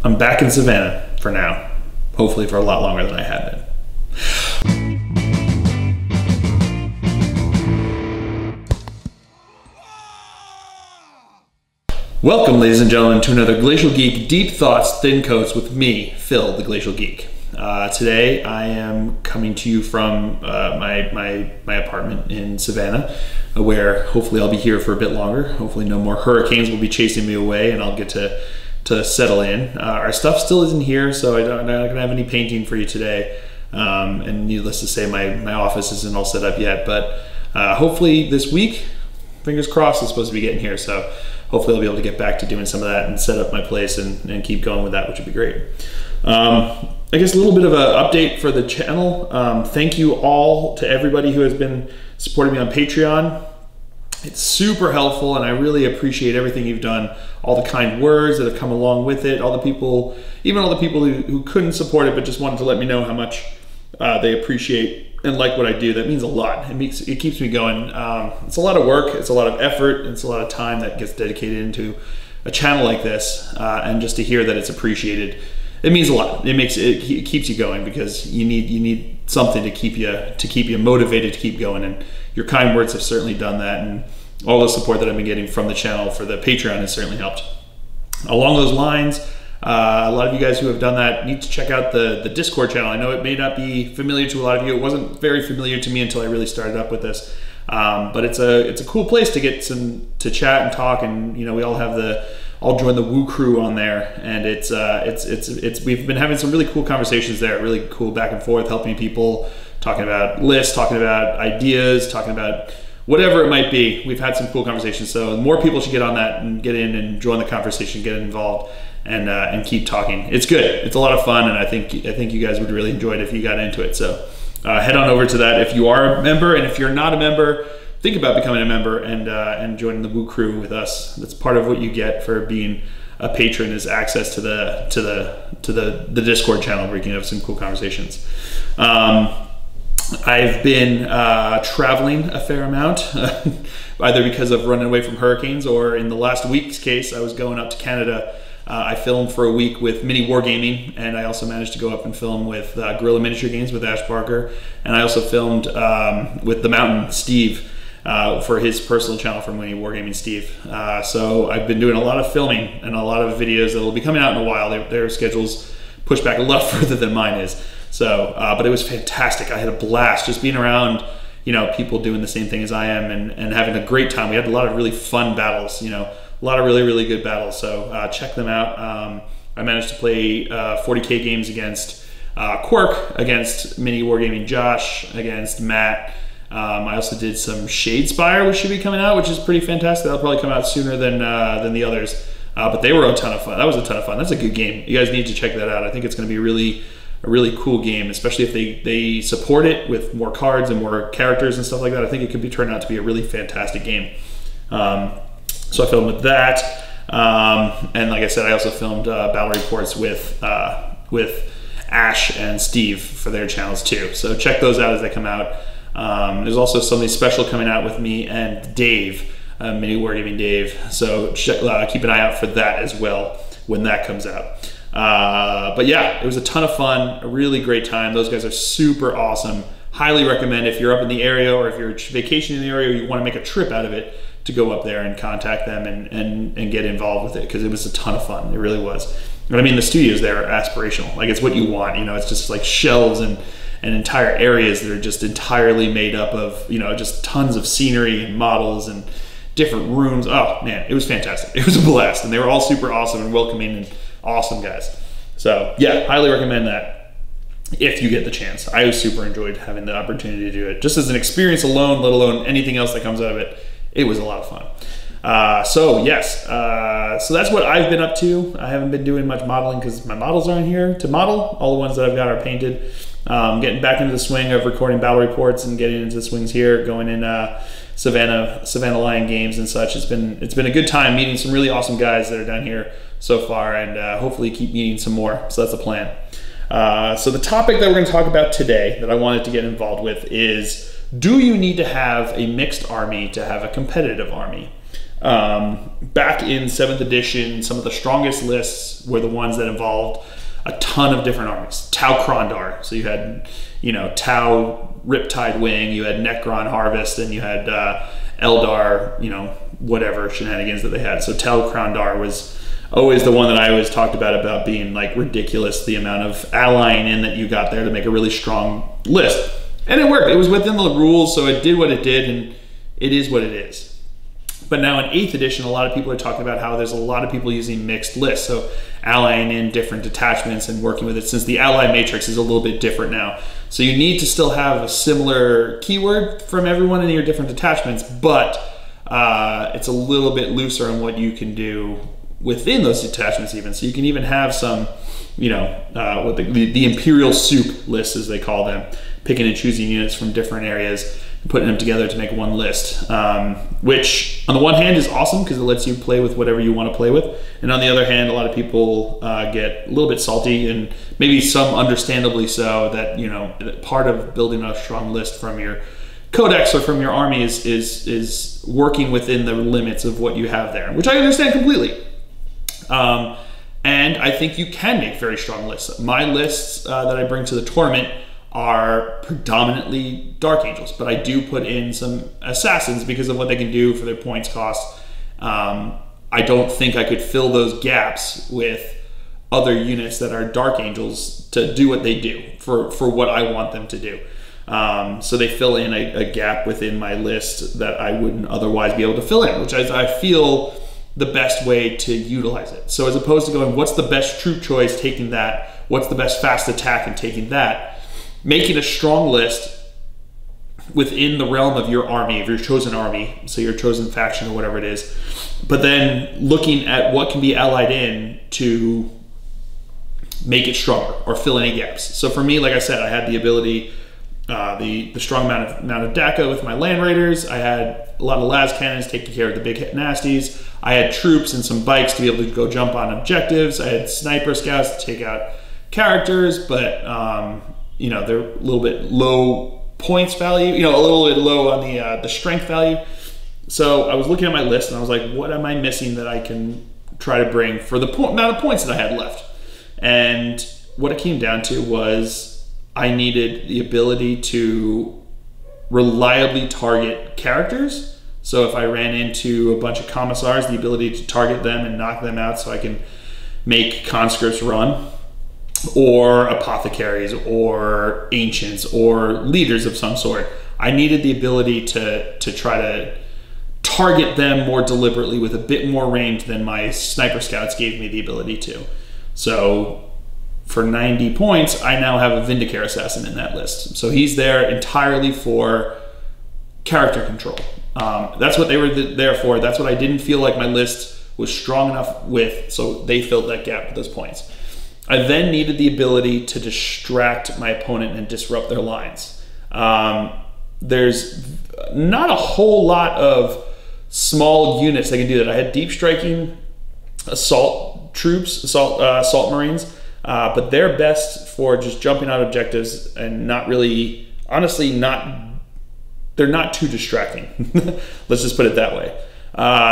I'm back in Savannah for now. Hopefully for a lot longer than I have been. Welcome, ladies and gentlemen, to another Glacial Geek Deep Thoughts, Thin Coats with me, Phil, the Glacial Geek. Today I am coming to you from my apartment in Savannah, where hopefully I'll be here for a bit longer. Hopefully no more hurricanes will be chasing me away and I'll get to settle in. Our stuff still isn't here, so I'm not gonna have any painting for you today. And needless to say, my office isn't all set up yet, but hopefully this week, fingers crossed, it's supposed to be getting here. So hopefully I'll be able to get back to doing some of that and set up my place and keep going with that, which would be great. I guess a little bit of an update for the channel. Thank you all to everybody who has been supporting me on Patreon. It's super helpful and I really appreciate everything you've done, all the kind words that have come along with it, all the people, even all the people who couldn't support it but just wanted to let me know how much they appreciate and like what I do. That means a lot. It keeps me going. It's a lot of work, it's a lot of effort, it's a lot of time that gets dedicated into a channel like this, and just to hear that it's appreciated, it means a lot. It keeps you going because you need something to keep you motivated to keep going, and your kind words have certainly done that, and all the support that I've been getting from the channel for the Patreon has certainly helped. Along those lines, a lot of you guys who have done that need to check out the Discord channel. I know it may not be familiar to a lot of you. It wasn't very familiar to me until I really started up with this, but it's a cool place to get to chat and talk, and we all join the Woo crew on there, and we've been having some really cool conversations there, really cool back and forth, helping people, talking about lists, talking about ideas, talking about whatever it might be. We've had some cool conversations, so more people should get on that and get in and join the conversation, get involved, and keep talking. It's good. It's a lot of fun, and I think you guys would really enjoy it if you got into it. So head on over to that if you are a member, and if you're not a member, think about becoming a member and joining the Woo crew with us. That's part of what you get for being a patron, is access to the Discord channel where you can have some cool conversations. I've been traveling a fair amount, either because of running away from hurricanes, or in the last week's case, I was going up to Canada. I filmed for a week with Mini Wargaming, and I also managed to go up and film with Guerrilla Miniature Games with Ash Parker, and I also filmed with The Mountain, Steve, for his personal channel for Mini Wargaming, Steve. So I've been doing a lot of filming and a lot of videos that will be coming out in a while. Their schedule's pushed back a lot further than mine is. So, but it was fantastic. I had a blast just being around, people doing the same thing as I am, and having a great time. We had a lot of really fun battles, a lot of really, really good battles. So check them out. I managed to play 40K games against Quirk, against Mini Wargaming Josh, against Matt. I also did some Shadespire, which should be coming out, which is pretty fantastic. That'll probably come out sooner than the others. But they were a ton of fun. That was a ton of fun. That's a good game. You guys need to check that out. I think it's going to be a really cool game, especially if they support it with more cards and more characters and stuff like that. I think it could turn out to be a really fantastic game. So I filmed with that, and like I said, I also filmed battle reports with Ash and Steve for their channels too. So check those out as they come out. There's also something special coming out with me and Dave, Mini Wargaming Dave. So keep an eye out for that as well when that comes out. But yeah, it was a ton of fun, a really great time. Those guys are super awesome. Highly recommend, if you're up in the area or if you're vacationing in the area or you want to make a trip out of it, to go up there and contact them and get involved with it, because it was a ton of fun. It really was. And I mean, the studios there are aspirational. Like, it's what you want. It's just like shelves and entire areas that are just entirely made up of, just tons of scenery and models and different rooms. Oh man, it was fantastic. It was a blast, and they were all super awesome and welcoming and awesome guys. So yeah, highly recommend that if you get the chance. I super enjoyed having the opportunity to do it. Just as an experience alone, let alone anything else that comes out of it, it was a lot of fun. So yes, so that's what I've been up to. I haven't been doing much modeling because my models aren't here to model. All the ones that I've got are painted. Getting back into the swing of recording battle reports and getting into the swings here, going in Savannah Lion Games and such. It's been a good time meeting some really awesome guys that are down here so far, and hopefully keep meeting some more. So that's the plan. So the topic that we're going to talk about today that I wanted to get involved with is, do you need to have a mixed army to have a competitive army? Back in 7th edition, some of the strongest lists were the ones that involved a ton of different armies. TauCronDar, so you had, Tau Riptide Wing, you had Necron Harvest, and you had Eldar, whatever shenanigans that they had. So TauCronDar was always the one that I always talked about being like ridiculous, the amount of allying in that you got there to make a really strong list. And it worked. It was within the rules, so it did what it did, and it is what it is. But now in 8th edition, a lot of people are talking about how there's a lot of people using mixed lists, so allying in different detachments and working with it, since the ally matrix is a little bit different now. So you need to still have a similar keyword from everyone in your different detachments, but it's a little bit looser on what you can do within those detachments even. So you can even have some, what the Imperial Soup lists, as they call them, picking and choosing units from different areas and putting them together to make one list, which on the one hand is awesome because it lets you play with whatever you want to play with. And on the other hand, a lot of people get a little bit salty, and maybe some understandably so, that, that part of building a strong list from your codex or from your army is working within the limits of what you have there, which I understand completely. And I think you can make very strong lists. My lists that I bring to the tournament are predominantly Dark Angels, but I do put in some Assassins because of what they can do for their points cost. I don't think I could fill those gaps with other units that are Dark Angels to do what they do for what I want them to do. So they fill in a gap within my list that I wouldn't otherwise be able to fill in, which I feel the best way to utilize it. So as opposed to going, what's the best troop choice, taking that, what's the best fast attack, and taking that, making a strong list within the realm of your army, of your chosen army, so your chosen faction or whatever it is, but then looking at what can be allied in to make it stronger or fill any gaps. So for me, like I said, I had the ability, the strong amount of DACA with my Land Raiders. I had a lot of las cannons taking care of the big hit nasties. I had troops and some bikes to be able to go jump on objectives. I had sniper scouts to take out characters, but they're a little bit low points value, a little bit low on the strength value. So I was looking at my list and I was like, what am I missing that I can try to bring for the amount of points that I had left? And what it came down to was I needed the ability to reliably target characters. So if I ran into a bunch of commissars, the ability to target them and knock them out so I can make conscripts run, or apothecaries, or ancients, or leaders of some sort. I needed the ability to try to target them more deliberately with a bit more range than my sniper scouts gave me the ability to. So for 90 points, I now have a Vindicare Assassin in that list. So he's there entirely for character control. That's what they were there for. That's what I didn't feel like my list was strong enough with, so they filled that gap with those points. I then needed the ability to distract my opponent and disrupt their lines. There's not a whole lot of small units that can do that. I had deep striking assault troops, assault marines, but they're best for just jumping out objectives and not really, honestly, they're not too distracting. Let's just put it that way.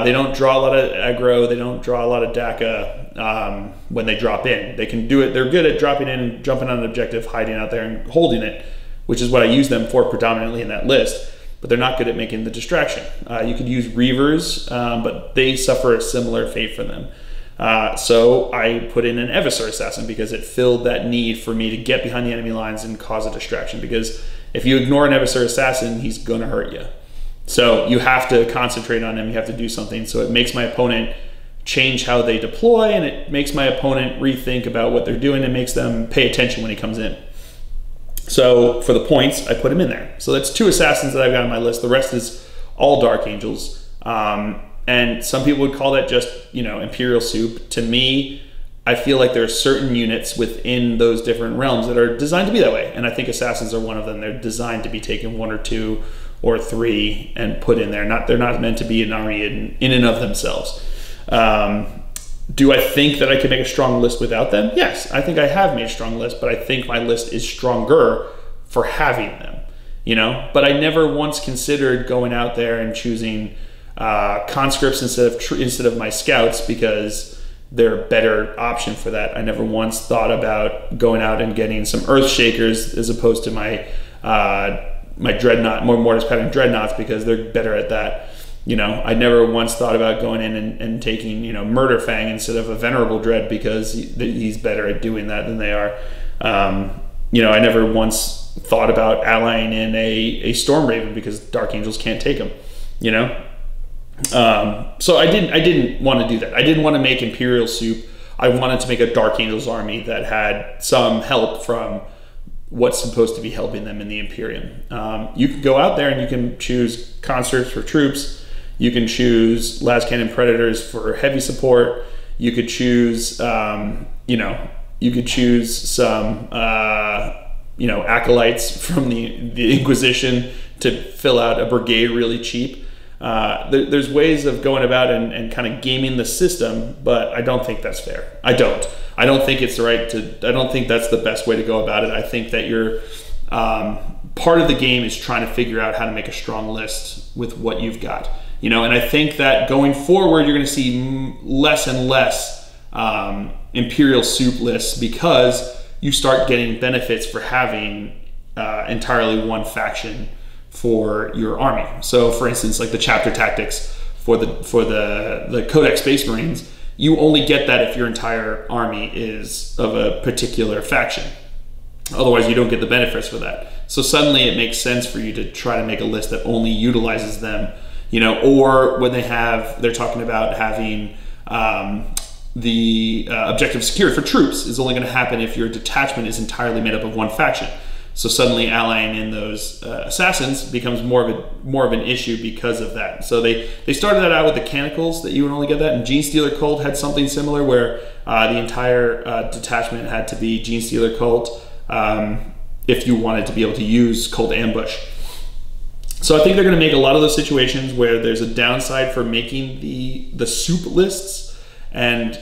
They don't draw a lot of aggro. They don't draw a lot of DACA when they drop in. They can do it. They're good at dropping in and jumping on an objective, hiding out there and holding it, which is what I use them for predominantly in that list. But they're not good at making the distraction. You could use Reavers, but they suffer a similar fate for them. So I put in an Eviscer Assassin because it filled that need for me to get behind the enemy lines and cause a distraction. Because if you ignore an Eviscer Assassin, he's going to hurt you. So you have to concentrate on him. You have to do something. So it makes my opponent change how they deploy, and it makes my opponent rethink about what they're doing and makes them pay attention when he comes in. So for the points, I put him in there. So that's 2 assassins that I've got on my list. The rest is all Dark Angels. And some people would call that just, Imperial Soup. To me, I feel like there are certain units within those different realms that are designed to be that way. And I think assassins are one of them. They're designed to be taken 1 or 2 or 3 and put in there. They're not meant to be an army in and of themselves. Do I think that I can make a strong list without them? Yes, I think I have made a strong list, but I think my list is stronger for having them, But I never once considered going out there and choosing conscripts instead of my scouts because they're a better option for that. I never once thought about going out and getting some earth shakers as opposed to my my dreadnought, more mortis pattern dreadnoughts, because they're better at that. You know, I never once thought about going in and taking, you know, Murder Fang instead of a Venerable Dread because he's better at doing that than they are. You know, I never once thought about allying in a Storm Raven because Dark Angels can't take them, you know? So I didn't want to do that. I didn't want to make Imperial Soup. I wanted to make a Dark Angels army that had some help from what's supposed to be helping them in the Imperium. You can go out there and you can choose Conscripts for troops. You can choose Las Cannon Predators for heavy support. You could choose, you know, you could choose some, you know, acolytes from the Inquisition to fill out a brigade really cheap. There's ways of going about and kind of gaming the system, but I don't think that's fair. I don't think it's I don't think that's the best way to go about it. I think that you're, part of the game is trying to figure out how to make a strong list with what you've got, you know, and I think that going forward, you're going to see less and less, Imperial Soup lists because you start getting benefits for having, entirely one faction for your army. So for instance, like the chapter tactics for the Codex Space Marines, you only get that if your entire army is of a particular faction. Otherwise you don't get the benefits for that. So suddenly it makes sense for you to try to make a list that only utilizes them, you know, or when they're talking about having the objective secured for troops is only going to happen if your detachment is entirely made up of one faction. So suddenly allying in those assassins becomes more of an issue because of that. So they started that out with the Canicles, that you would only get that, and Genestealer Cult had something similar where the entire detachment had to be Genestealer Cult if you wanted to be able to use Cult Ambush. So I think they're going to make a lot of those situations where there's a downside for making the soup lists, and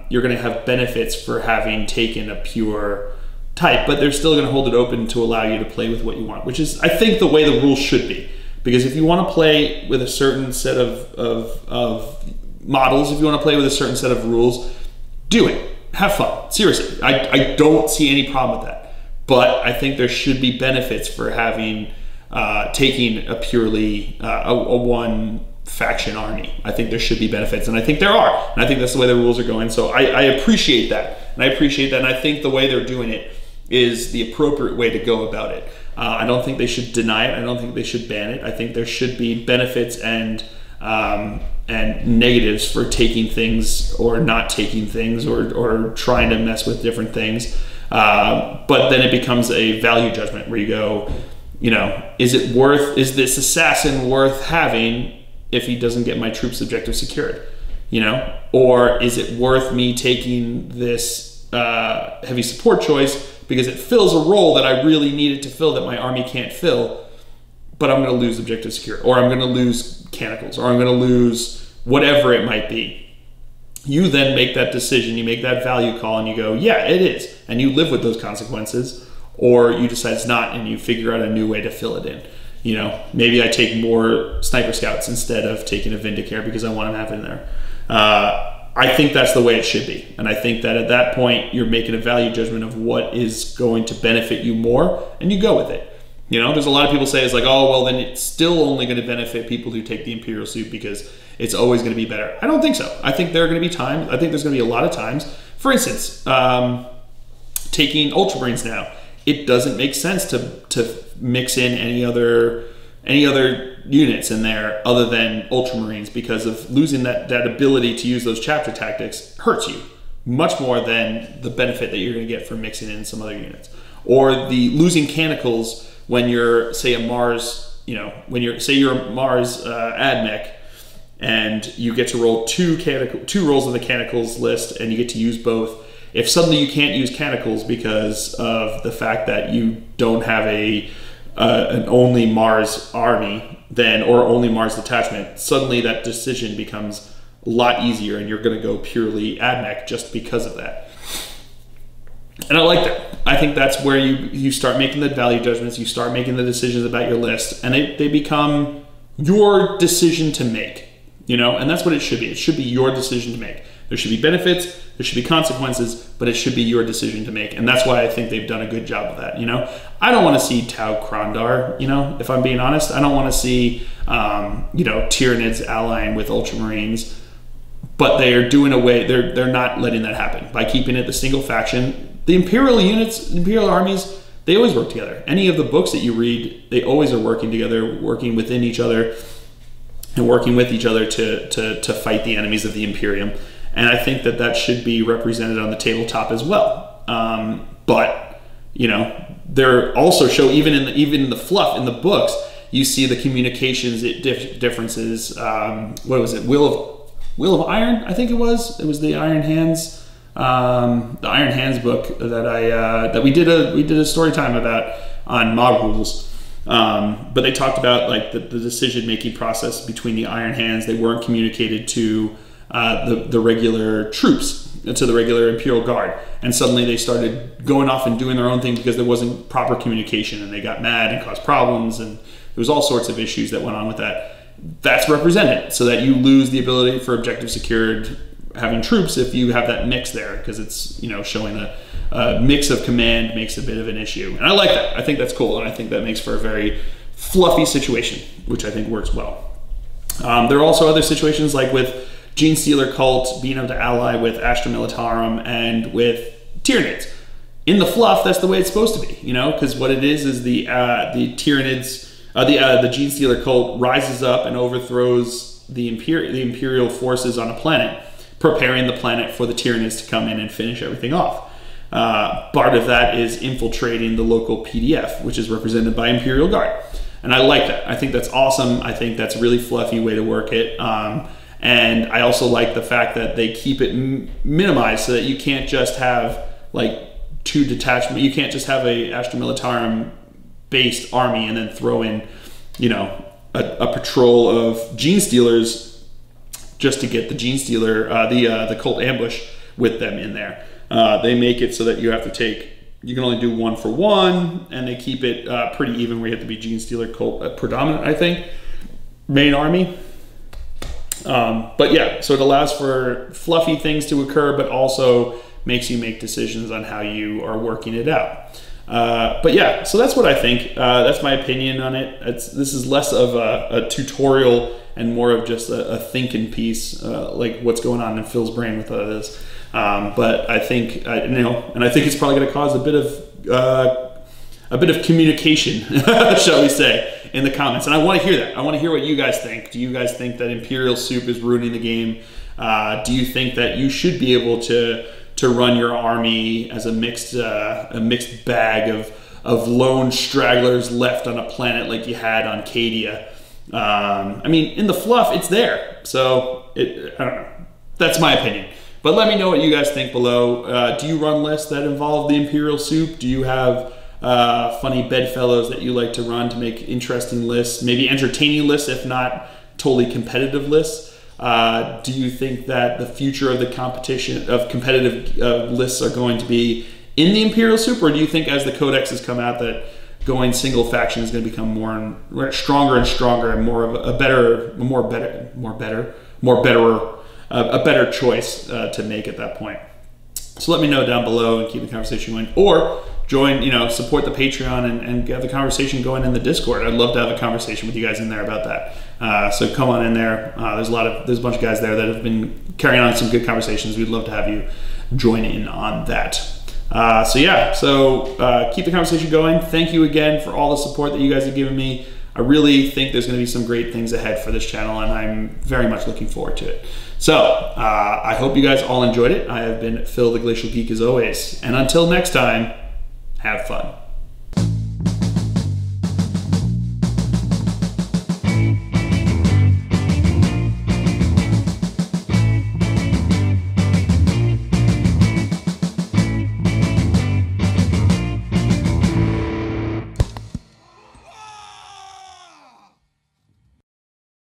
you're going to have benefits for having taken a pure type, but they're still going to hold it open to allow you to play with what you want, which is, I think, the way the rules should be. Because if you want to play with a certain set of models, if you want to play with a certain set of rules, do it. Have fun. Seriously. I don't see any problem with that. But I think there should be benefits for having, taking a purely, a one faction army. I think there should be benefits, and I think there are. And I think that's the way the rules are going. So I appreciate that. And I appreciate that. And I think the way they're doing it is the appropriate way to go about it. I don't think they should deny it. I don't think they should ban it. I think there should be benefits and negatives for taking things or not taking things or trying to mess with different things. But then it becomes a value judgment where you go, you know, is this assassin worth having if he doesn't get my troops objective secured? You know, or is it worth me taking this heavy support choice because it fills a role that I really needed to fill that my army can't fill, but I'm going to lose objective secure, or I'm going to lose Canicles, or I'm going to lose whatever it might be. You then make that decision, you make that value call, and you go, yeah, it is, and you live with those consequences, or you decide it's not, and you figure out a new way to fill it in. You know, maybe I take more Sniper Scouts instead of taking a Vindicare because I want to have it in there. I think that's the way it should be. And I think that at that point, you're making a value judgment of what is going to benefit you more, and you go with it. You know, there's a lot of people say it's like, oh, well, then it's still only going to benefit people who take the Imperial Soup because it's always going to be better. I don't think so. I think there are going to be times, I think there's going to be a lot of times, for instance, taking Ultramarines now, it doesn't make sense to mix in any other units in there other than Ultramarines, because of losing that ability to use those chapter tactics hurts you much more than the benefit that you're going to get from mixing in some other units. Or the losing Canicles when you're, say, a Mars, you know, when you're, say you're a Mars AdMech and you get to roll two rolls of the Canicles list and you get to use both. If suddenly you can't use Canicles because of the fact that you don't have an only Mars army, then, or only Mars detachment, suddenly that decision becomes a lot easier, and you're going to go purely AdMech just because of that. And I like that. I think that's where you start making the value judgments, you start making the decisions about your list, and they become your decision to make, you know, and that's what it should be. It should be your decision to make. There should be benefits, there should be consequences, but it should be your decision to make. And that's why I think they've done a good job of that, you know. I don't want to see TauCronDar, you know, if I'm being honest. I don't want to see, you know, Tyranids allying with Ultramarines, but they are doing away, they're not letting that happen by keeping it the single faction. The Imperial units, Imperial armies, they always work together. Any of the books that you read, they always are working together, working within each other, and working with each other to fight the enemies of the Imperium. And I think that that should be represented on the tabletop as well. But, you know, they're also show, even in the fluff, in the books, you see the communications differences. What was it? Will of Iron, I think it was. It was the Iron Hands. The Iron Hands book that we did a story time about on Mod Rules. But they talked about like the decision-making process between the Iron Hands. They weren't communicated to the regular troops, to the regular Imperial Guard, and suddenly they started going off and doing their own thing because there wasn't proper communication, and they got mad and caused problems, and there was all sorts of issues that went on with that. That's represented so that you lose the ability for objective secured having troops if you have that mix there, because it's, you know, showing a mix of command makes a bit of an issue. And I like that. I think that's cool, and I think that makes for a very fluffy situation, which I think works well. There are also other situations like with Gene Stealer Cult being able to ally with Astra Militarum and with Tyranids. In the fluff, that's the way it's supposed to be, you know, because what it is the Tyranids, the Gene Stealer Cult rises up and overthrows the Imperial forces on a planet, preparing the planet for the Tyranids to come in and finish everything off. Part of that is infiltrating the local PDF, which is represented by Imperial Guard. And I like that. I think that's awesome. I think that's a really fluffy way to work it. And I also like the fact that they keep it minimized so that you can't just have like two detachment. You can't just have a Astra Militarum based army and then throw in, you know, a patrol of Gene Stealers just to get the Gene Stealer, the Cult Ambush with them in there. They make it so that you have to take, you can only do 1 for 1, and they keep it pretty even where you have to be Gene Stealer Cult predominant, I think, main army. But yeah, so it allows for fluffy things to occur, but also makes you make decisions on how you are working it out. But yeah, so that's what I think. That's my opinion on it. This is less of a tutorial and more of just a thinking piece, like what's going on in Phil's brain with this. But I think, you know, and I think it's probably going to cause a bit of communication, shall we say, in the comments. And I want to hear that. I want to hear what you guys think. Do you guys think that Imperial Soup is ruining the game? Do you think that you should be able to run your army as a mixed bag of lone stragglers left on a planet like you had on Cadia? I mean, in the fluff, it's there. So I don't know. That's my opinion. But let me know what you guys think below. Do you run lists that involve the Imperial Soup? Do you have funny bedfellows that you like to run to make interesting lists, maybe entertaining lists, if not totally competitive lists? Do you think that the future of the competition of competitive lists are going to be in the Imperial Soup, or do you think as the codexes come out that going single faction is going to become more stronger and stronger and more of a better choice to make at that point? So let me know down below and keep the conversation going, or join, you know, support the Patreon and get the conversation going in the Discord. I'd love to have a conversation with you guys in there about that. So come on in there. There's a bunch of guys there that have been carrying on some good conversations. We'd love to have you join in on that. So yeah, keep the conversation going. Thank you again for all the support that you guys have given me. I really think there's going to be some great things ahead for this channel, and I'm very much looking forward to it. So I hope you guys all enjoyed it. I have been Phil the Glacial Geek as always, and until next time, have fun.